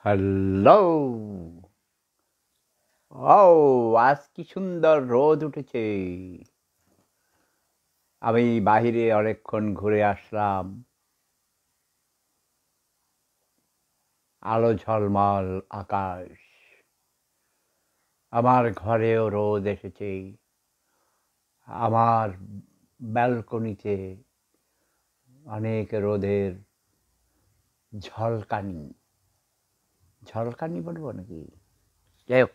Hello! ও আজ কি সুন্দর রোদ উঠেছে। আমি বাহিরে অনেকক্ষণ ঘুরে আসলাম। আলো ঝলমল আকাশ। আমার ঘরেও রোদ এসেছে। আমার ব্যালকনিতে অনেক রোদের ঝলকানি। ঝলকানি বলবো নাকি? যাই হোক,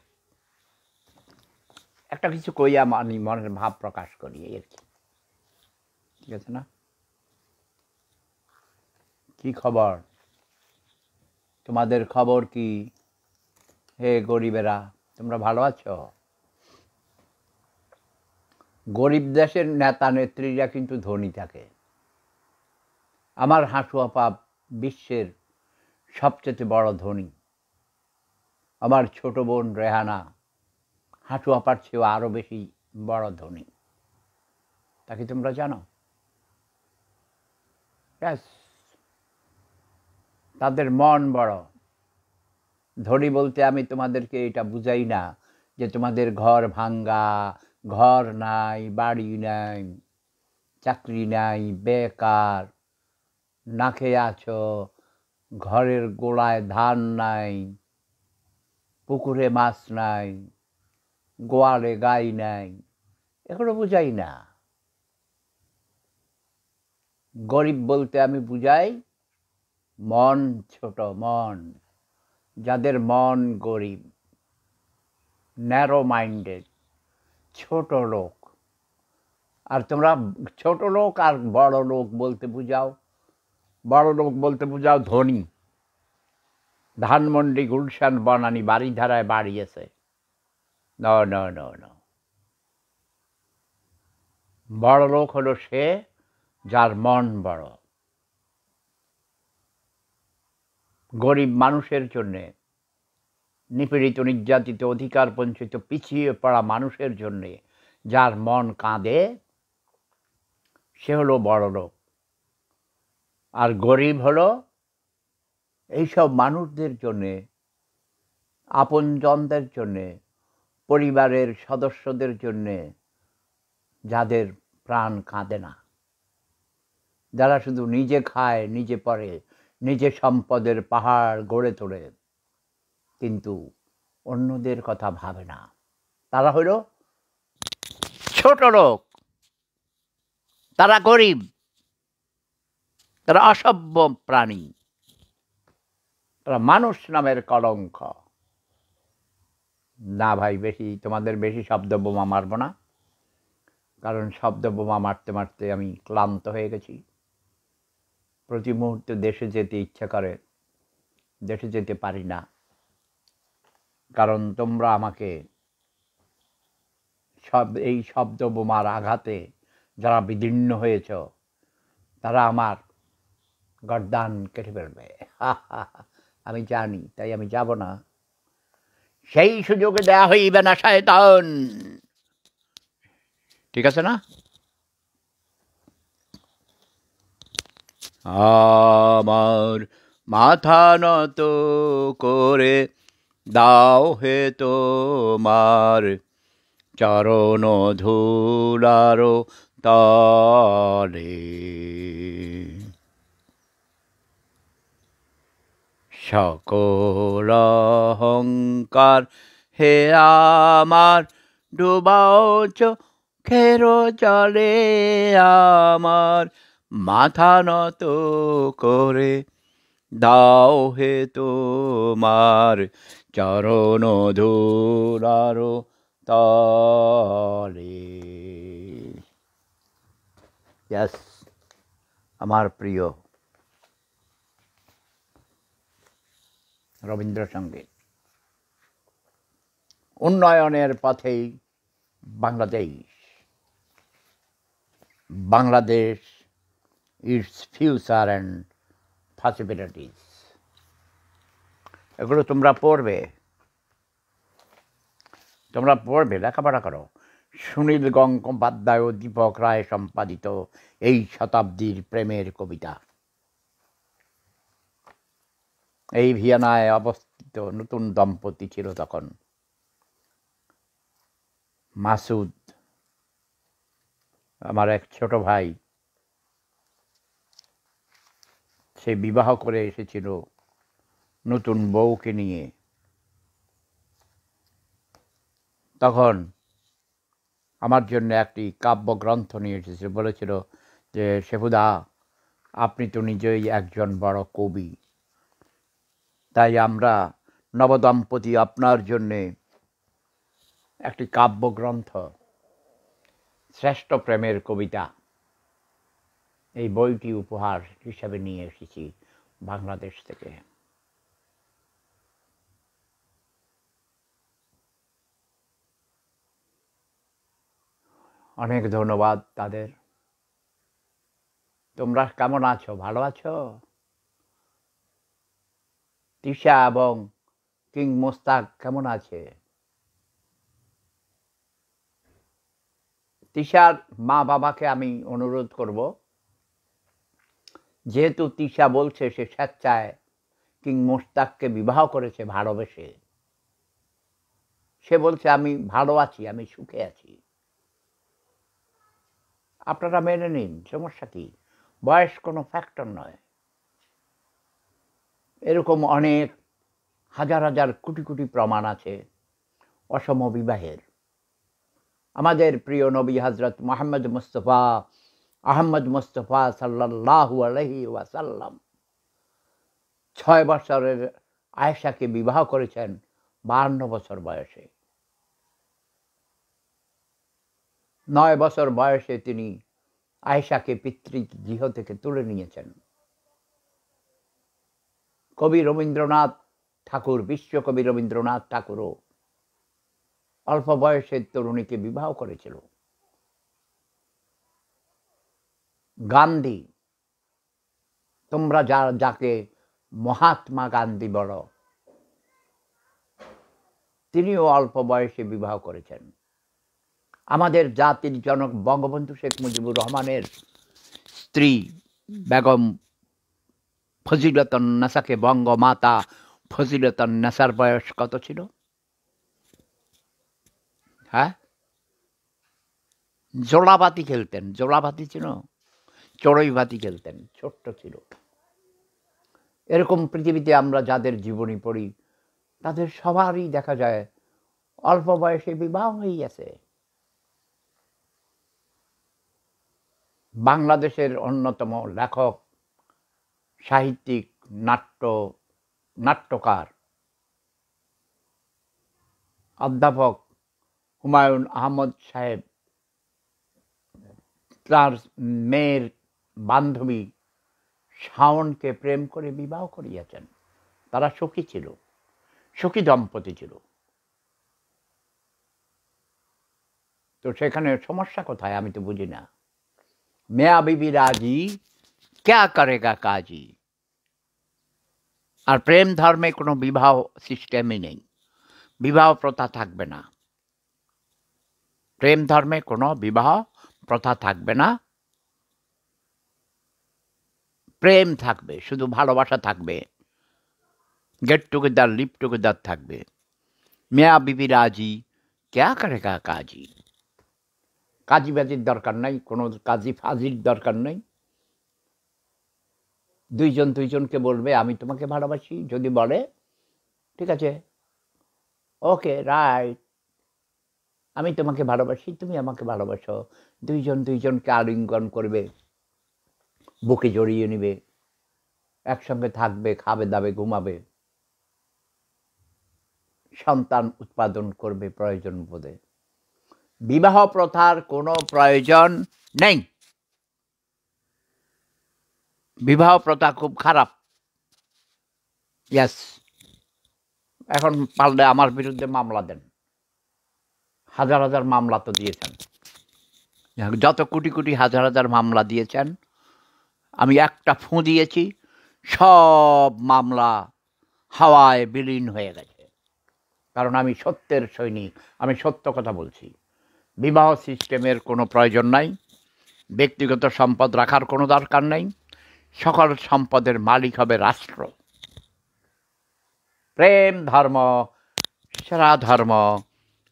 একটা কিছু কইয়া মনের ভাব প্রকাশ করি এই আর কি। ঠিক আছে না? কি খবর? তোমাদের খবর কি? হে গরিবেরা, তোমরা ভালো আছো? গরিব দেশের নেতা নেত্রীরা কিন্তু ধনী থাকে। আমার হাঁটু আপা বিশ্বের সবচেয়ে বড় ধনী। আমার ছোট বোন রেহানা হাঁটু আপার চেয়েও আরো বেশি বড় ধনী। তা কি তোমরা জানো? ব্যাস, তাদের মন বড়। ধনী বলতে আমি তোমাদেরকে এটা বুঝাই না যে তোমাদের ঘর ভাঙ্গা, ঘর নাই, বাড়ি নাই, চাকরি নাই, বেকার, না খেয়ে আছো, ঘরের গোড়ায় ধান নাই, পুকুরে মাছ নাই, গোয়ালে গাই নাই, এগুলো বুঝাই না। গরিব বলতে আমি বুঝাই মন ছোট, মন, যাদের মন গরিব, ন্যারো মাইন্ডেড, ছোট লোক। আর তোমরা ছোট লোক আর বড় লোক বলতে বুঝাও, বড় লোক বলতে বুঝাও ধনী, ধানমন্ডি, গুলশান, বনানী, বাড়িধারায় বাড়ি আছে। নো নো নো নো, বড় লোক হলো সে যার মন বড়। গরিব মানুষের জন্যে, নিপীড়িত, নির্যাতিত, অধিকার বঞ্চিত, পিছিয়ে পড়া মানুষের জন্যে যার মন কাঁদে, সে হলো বড় লোক। আর গরিব হলো এইসব মানুষদের জন্যে, আপনজনদের জন্যে, পরিবারের সদস্যদের জন্যে, যাদের প্রাণ কাঁদে না, যারা শুধু নিজে খায়, নিজে পড়ে, নিজে সম্পদের পাহাড় গড়ে তোলে, কিন্তু অন্যদের কথা ভাবে না। তারা হলো ছোট লোক, তারা গরিব, তারা অসভ্য প্রাণী, তারা মানুষ নামের কলঙ্ক। না ভাই, তোমাদের বেশি শব্দ বোমা মারবো না, কারণ শব্দ বোমা মারতে মারতে আমি ক্লান্ত হয়ে গেছি। প্রতি মুহূর্তে দেশে যেতে ইচ্ছা করে, দেশে যেতে পারি না, কারণ তোমরা আমাকে এই শব্দ বোমার আঘাতে যারা বিদীর্ণ হয়েছ, তারা আমার গর্দান কেটে ফেলবে। আমি জানি, তাই আমি যাব না। সেই সুযোগ দেয়া হইবে না শয়তান। ঠিক আছে না? আমার মাথা নত করে দাও হে তোমার চরণ ধুলার তলে। সকল অহংকার হে আমার ডুবাও চোখের জলে, আমার মাথা নত করে দাও হে তোমার চরণ ধুলার তলে। ইয়েস, আমার প্রিয় রবীন্দ্রসঙ্গীত। উন্নয়নের পথেই Bangladesh, Bangladesh, it's future and possibilities. এগুলো তোমরা পড়বে, লেখাপড়া করো। সুনীল গঙ্গোপাধ্যায় ও দীপক রায় সম্পাদিত এই শতাব্দীর প্রেমের কবিতা। এই ভিয়েনায় অবস্থিত নতুন দম্পতি ছিল তখন। মাসুদ আমার এক ছোট ভাই, সে বিবাহ করে এসেছিল নতুন বউকে নিয়ে। তখন আমার জন্য একটি কাব্যগ্রন্থ নিয়ে এসেছিল, বলেছিল যে শেফুদা, আপনি তো নিজেই একজন বড় কবি, তাই আমরা নবদম্পতি আপনার জন্যে একটি কাব্যগ্রন্থ, শ্রেষ্ঠ প্রেমের কবিতা, এই বইটি উপহার হিসাবে নিয়ে এসেছি বাংলাদেশ থেকে। অনেক ধন্যবাদ তাদের। তোমরা কেমন আছো? ভালো আছো? তিশা এবং কিং মোস্তাক কেমন আছে? তিশার মা বাবাকে আমি অনুরোধ করব, যেহেতু তিশা বলছে সে স্বেচ্ছায় কিং মোস্তাককে বিবাহ করেছে ভালোবেসে, সে বলছে আমি ভালো আছি, আমি সুখে আছি, আপনারা মেনে নিন, সমস্যা কি? বয়স কোনো ফ্যাক্টর নয়। এরকম অনেক হাজার হাজার কোটি কোটি প্রমাণ আছে অসম বিবাহের। আমাদের প্রিয় নবী হযরত মুহাম্মদ মুস্তাফা আহমদ মুস্তাফা সাল্লাল্লাহু আলাইহি ওয়াসাল্লাম 6 বছরের আয়েশাকে বিবাহ করেছেন 52 বছর বয়সে। 9 বছর বয়সে তিনি আয়েশাকে পিতৃগৃহ থেকে তুলে নিয়েছেন। কবি রবীন্দ্রনাথ ঠাকুর, বিশ্বকবি রবীন্দ্রনাথ ঠাকুরও অল্প বয়সের তরুণীকে বিবাহ করেছিল। গান্ধী, তোমরা যাকে মহাত্মা গান্ধী বলো, তিনিও অল্প বয়সে বিবাহ করেছেন। আমাদের জাতির জনক বঙ্গবন্ধু শেখ মুজিবুর রহমানের স্ত্রী বেগম ফজিলাতুন্নেসাকে, বঙ্গমাতা ফজিলাতুন্নেসার বয়স কত ছিল? হ্যাঁ, জোড়াবাতি খেলতেন। জোড়াবাতি ছিল, চড়ুইবাতি খেলতেন, ছোট্ট ছিল। এরকম পৃথিবীতে আমরা যাদের জীবনী পড়ি তাদের সবারই দেখা যায় অল্প বয়সে বিবাহ হয়ে গেছে। বাংলাদেশের অন্যতম লেখক, সাহিত্যিক, নাট্যকার, অধ্যাপক হুমায়ুন আহমদ সাহেব তার মেয়ের বান্ধবী শাওনকে প্রেম করে বিবাহ করিয়েছেন। তারা সুখী ছিল, সুখী দম্পতি ছিল। তো সেখানে সমস্যা কোথায় আমি তো বুঝি না। মেয়া বিবি রাজি, ক্যা করেগা কাজী। আর প্রেম ধর্মে কোনো বিবাহ সিস্টেমই নেই, বিবাহ প্রথা থাকবে না। প্রেম ধর্মে কোনো বিবাহ প্রথা থাকবে না, প্রেম থাকবে, শুধু ভালোবাসা থাকবে, গেট টুগেদার, লিভ টুগেদার থাকবে। মেয়া বিবি রাজি, ক্যা করেগা কাজী। কাজী বাজির দরকার নাই, কোনো কাজী ফাজির দরকার নেই। দুইজন দুইজনকে বলবে আমি তোমাকে ভালোবাসি, যদি বলে ঠিক আছে, ওকে রাইট, আমি তোমাকে ভালোবাসি, তুমি আমাকে ভালোবাসো। দুইজন দুইজনকে আলিঙ্গন করবে, বুকে জড়িয়ে নিবে, একসঙ্গে থাকবে, খাবে দাবে, ঘুমাবে, সন্তান উৎপাদন করবে প্রয়োজন বোধে। বিবাহ প্রথার কোনো প্রয়োজন নেই। বিবাহ প্রথা খুব খারাপ। ইয়েস, এখন পারলে আমার বিরুদ্ধে মামলা দেন। হাজার হাজার মামলা তো দিয়েছেন, যত কোটি কোটি হাজার হাজার মামলা দিয়েছেন, আমি একটা ফু দিয়েছি, সব মামলা হাওয়ায় বিলীন হয়ে গেছে। কারণ আমি সত্যের সৈনিক, আমি সত্য কথা বলছি। বিবাহ সিস্টেমের কোনো প্রয়োজন নাই, ব্যক্তিগত সম্পদ রাখার কোনো দরকার নেই, সকল সম্পদের মালিক হবে রাষ্ট্র। প্রেম ধর্ম, সেরা ধর্ম,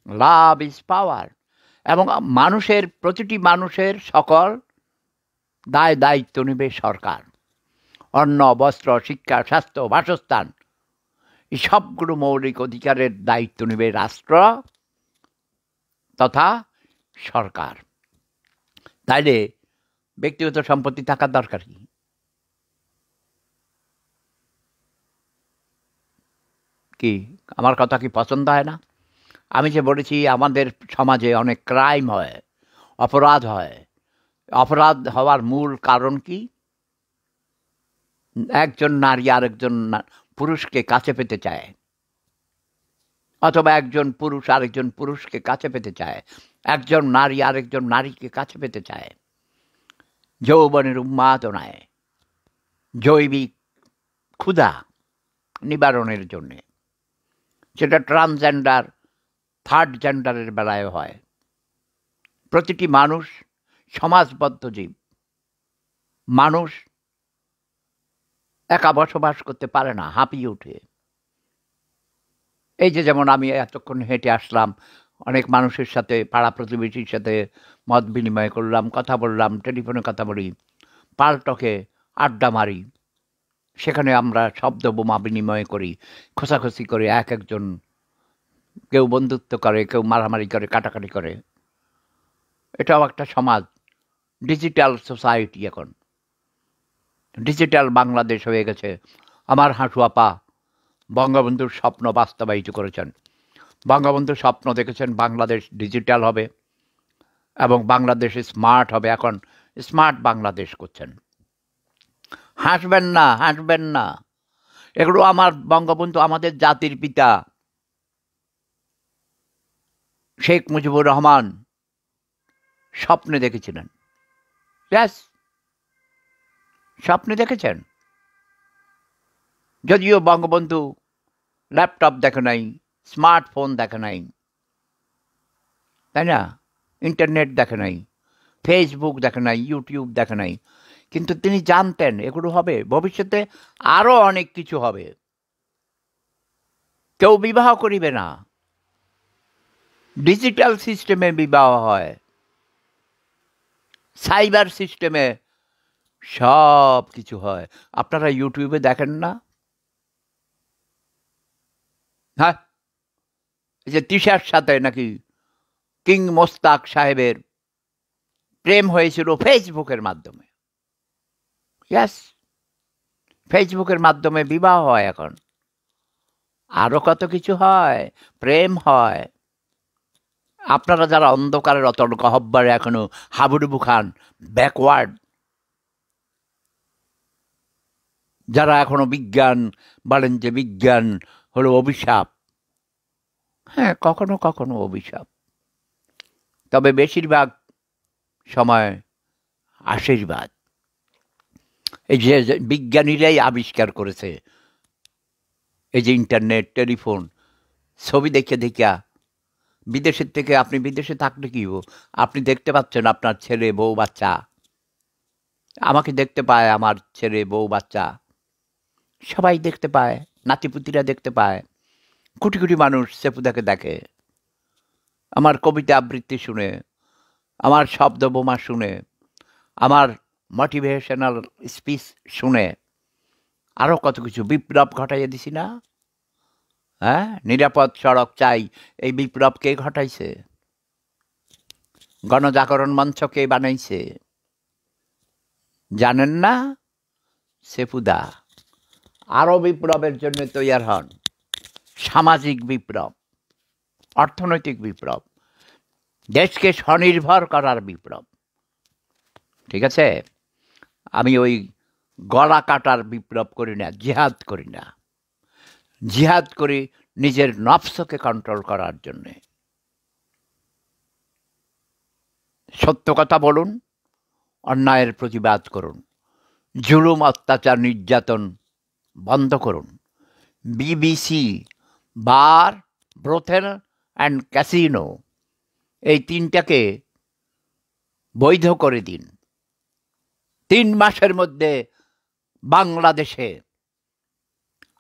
লাভ ইজ পাওয়ার। এবং মানুষের, প্রতিটি মানুষের সকল দায় দায়িত্ব নেবে সরকার। অন্ন, বস্ত্র, শিক্ষা, স্বাস্থ্য, বাসস্থান, এই সবগুলো মৌলিক অধিকারের দায়িত্ব নেবে রাষ্ট্র তথা সরকার। তাইলে ব্যক্তিগত সম্পত্তি থাকার দরকার কি? কি আমার কথা কি পছন্দ হয় না? আমি যে বলেছি আমাদের সমাজে অনেক ক্রাইম হয়, অপরাধ হয়। অপরাধ হওয়ার মূল কারণ কি? একজন নারী আরেকজন পুরুষকে কাছে পেতে চায়, অথবা একজন পুরুষ আরেকজন পুরুষকে কাছে পেতে চায়, একজন নারী আরেকজন নারীকে কাছে পেতে চায় যৌবনের উন্মাদনায়, জৈবিক ক্ষুধা নিবারণের জন্যে। সেটা ট্রান্সজেন্ডার, থার্ড জেন্ডারের বেলায় হয়। প্রতিটি মানুষ সমাজবদ্ধ জীব। মানুষ একা বসবাস করতে পারে না, হাঁপিয়ে ওঠে। এই যে যেমন আমি এতক্ষণ হেঁটে আসলাম, অনেক মানুষের সাথে, পাড়া প্রতিবেশীর সাথে মত বিনিময় করলাম, কথা বললাম, টেলিফোনে কথা বলি, পালটকে আড্ডা মারি। সেখানে আমরা শব্দ বোমা বিনিময় করি, খোঁচাখুচি করে, এক একজন কেউ বন্ধুত্ব করে, কেউ মারামারি করে, কাটাকাটি করে। এটাও একটা সমাজ। ডিজিটাল সোসাইটি এখন, ডিজিটাল বাংলাদেশ হয়ে গেছে। আমার হাঁটু আপা বঙ্গবন্ধুর স্বপ্ন বাস্তবায়িত করেছেন। বঙ্গবন্ধুর স্বপ্ন দেখেছেন বাংলাদেশ ডিজিটাল হবে এবং বাংলাদেশ স্মার্ট হবে। এখন স্মার্ট বাংলাদেশ করছেন। হাসবেন না, হাসবেন না। এগুলো আমার বঙ্গবন্ধু, আমাদের জাতির পিতা শেখ মুজিবুর রহমান স্বপ্নে দেখেছিলেন। ব্যাস, স্বপ্নে দেখেছেন। যদিও বঙ্গবন্ধু ল্যাপটপ দেখে নাই, স্মার্টফোন দেখে নাই, তাই না, ইন্টারনেট দেখে নাই, ফেসবুক দেখে নাই, ইউটিউব দেখে নাই, কিন্তু তিনি জানতেন এগুলো হবে ভবিষ্যতে, আরও অনেক কিছু হবে। কেউ বিবাহ করিবে না, ডিজিটাল সিস্টেমে বিবাহ হয়, সাইবার সিস্টেমে সব কিছু হয়। আপনারা ইউটিউবে দেখেন না? হ্যাঁ, এই যে তিশার সাথে নাকি কিং মোস্তাক সাহেবের প্রেম হয়েছিল ফেসবুকের মাধ্যমে। ইয়াস, ফেসবুকের মাধ্যমে বিবাহ হয়। এখন আরও কত কিছু হয়, প্রেম হয়। আপনারা যারা অন্ধকারের অতল গহ্বরে এখনো হাবুডুবু খান, ব্যাকওয়ার্ড, যারা এখনো বিজ্ঞান বলেন যে বিজ্ঞান হলো অভিশাপ, হ্যাঁ, কখনো কখনো অভিশাপ, তবে বেশিরভাগ সময় আশীর্বাদ। এই যে বিজ্ঞানীরাই আবিষ্কার করেছে এই যে ইন্টারনেট, টেলিফোন, ছবি দেখে দেখিয়া বিদেশের থেকে, আপনি বিদেশে থাকলে কি আপনি দেখতে পাচ্ছেন আপনার ছেলে বউ বাচ্চা, আমাকে দেখতে পায়, আমার ছেলে বউ বাচ্চা সবাই দেখতে পায়, নাতিপুতিরা দেখতে পায়, কোটি কোটি মানুষ সেপুদাকে দেখে, আমার কবিতা আবৃত্তি শুনে, আমার শব্দ বোমা শুনে, আমার মোটিভেশনাল স্পিচ শুনে, আরও কত কিছু বিপ্লব ঘটাইয়া দিছি না? হ্যাঁ, নিরাপদ সড়ক চাই, এই বিপ্লব কে ঘটাইছে? গণজাগরণ মঞ্চ কে বানাইছে? জানেন না? সেপুদা। আরও বিপ্লবের জন্য তৈয়ার হন। সামাজিক বিপ্লব, অর্থনৈতিক বিপ্লব, দেশকে স্বনির্ভর করার বিপ্লব। ঠিক আছে? আমি ওই গলা কাটার বিপ্লব করি না, জিহাদ করি না। জিহাদ করি নিজের নফসকে কন্ট্রোল করার জন্যে। সত্য কথা বলুন, অন্যায়ের প্রতিবাদ করুন, জুলুম, অত্যাচার, নির্যাতন বন্ধ করুন। BBC, bar, brothel and casino, এই তিনটাকে বৈধ করে দিন। 3 মাসের মধ্যে বাংলাদেশে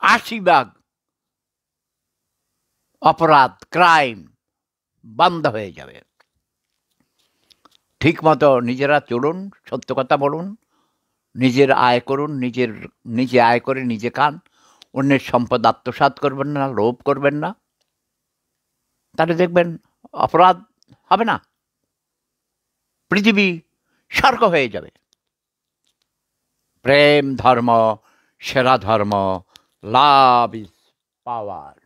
80% অপরাধ, ক্রাইম বন্ধ হয়ে যাবে। ঠিক মতো নিজেরা চলুন, সত্য কথা বলুন, নিজের আয় করুন, নিজে আয় করে নিজে খান, অন্যের সম্পদ আত্মসাৎ করবেন না, লোভ করবেন না, তাহলে দেখবেন অপরাধ হবে না, পৃথিবী স্বর্গ হয়ে যাবে। প্রেম ধর্ম সেরা ধর্ম, লাভ ইজ পাওয়ার।